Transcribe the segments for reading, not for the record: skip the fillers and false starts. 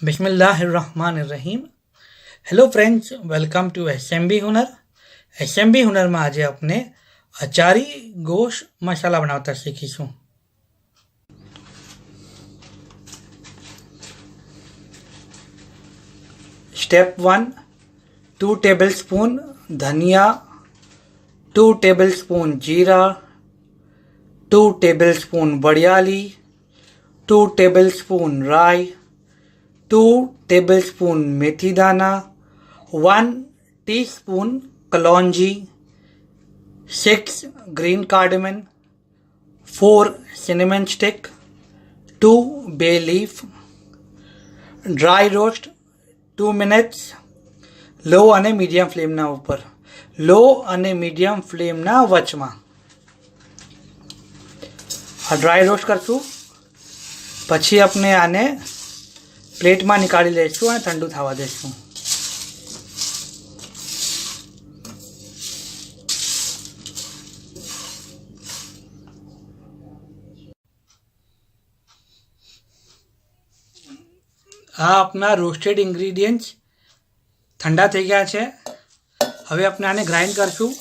બિસ્મિલ્લાહિર્રહમાનિર્રહીમ. Hello friends, welcome to SMB Hunar. SMB હુનરમાં આજે આપણે અચારી ગોશ મસાલા બનાવતા શીખીશું. સ્ટેપ 1, 2 ટેબલસ્પૂન ધનિયા, 2 ટેબલસ્પૂન જીરા, 2 ટેબલસ્પૂન વરિયાળી, 2 ટેબલસ્પૂન રાઈ, 2 टेबलस्पून मेथी दाना, 1 टीस्पून कलौंजी, 6 green cardamom, 4 cinnamon stick, 2 bay leaf. Dry roast 2 minutes લો અને મીડિયમ ફ્લેમના ઉપર. લો અને મીડિયમ ફ્લેમના વચમાં આ ડ્રાય રોસ્ટ કરશું. પછી આપણે આને પ્લેટમાં નીકાળી લઈશું અને ઠંડુ થવા દઈશું. આ આપણા રોસ્ટેડ ઇન્ગ્રીડિયન્ટ્સ ઠંડા થઈ ગયા છે. હવે આપણે આને ગ્રાઇન્ડ કરશું.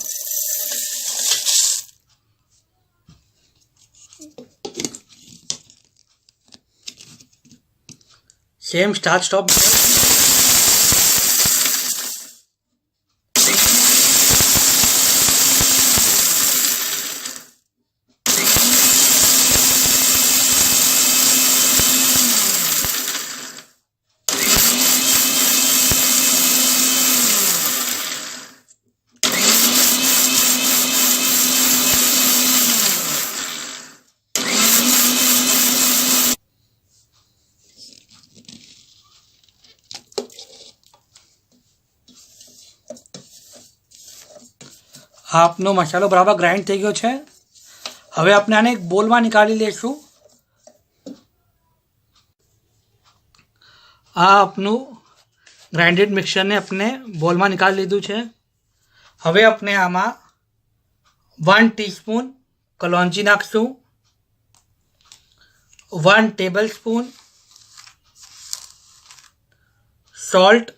Same start stop. આપનો મસાલો બરાબર ગ્રાઇન્ડ થઈ ગયો છે. હવે આપણે આને એક બોલમાં નીકાળી લઈશું. આ આપનું ગ્રાઇન્ડેડ મિક્સરને આપણે બોલમાં નીકાળી લીધું છે. હવે આપણે આમાં 1 ટીસ્પૂન કલોંજી નાખશું, 1 tablespoon salt,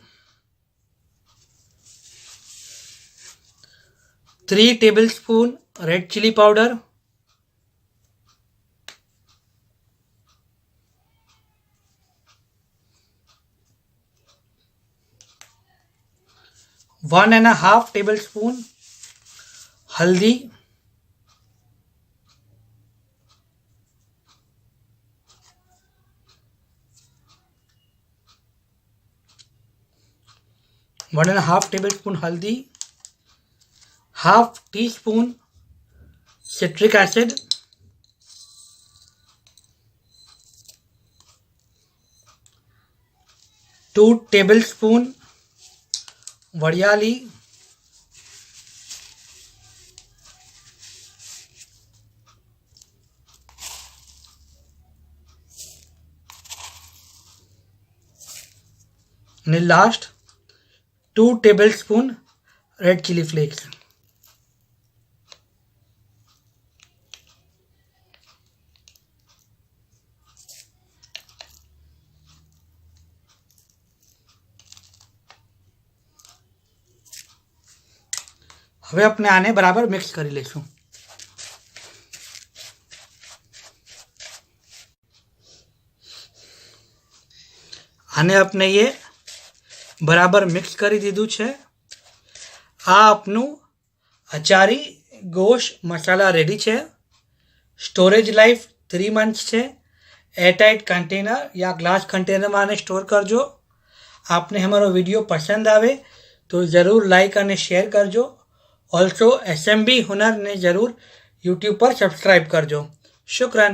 3 tablespoon red chilli powder, 1.5 tablespoon हल्दी, 1.5 टेबलस्पून हल्दी, half teaspoon citric acid, 2 tablespoon वरियाली, 2 टेबलस्पून रेड चिली फ्लेक्स. હવે આપણે આને બરાબર મિક્સ કરી લઈશું. આને આપણે એ બરાબર મિક્સ કરી દીધું છે. આ આપનું અચારી ગોશ મસાલા રેડી છે. સ્ટોરેજ લાઈફ 3 મંથ્સ છે. એરટાइट कंटेनर या ग्लास कंटेनर में आने स्टोर करजो. आपने हमारा वीडियो पसंद आवे तो ज़रूर लाइक और शेयर करजो. ऑल्सो एसएमबी हुनर ने ज़रूर यूट्यूब पर सब्सक्राइब करजो. शुक्रन.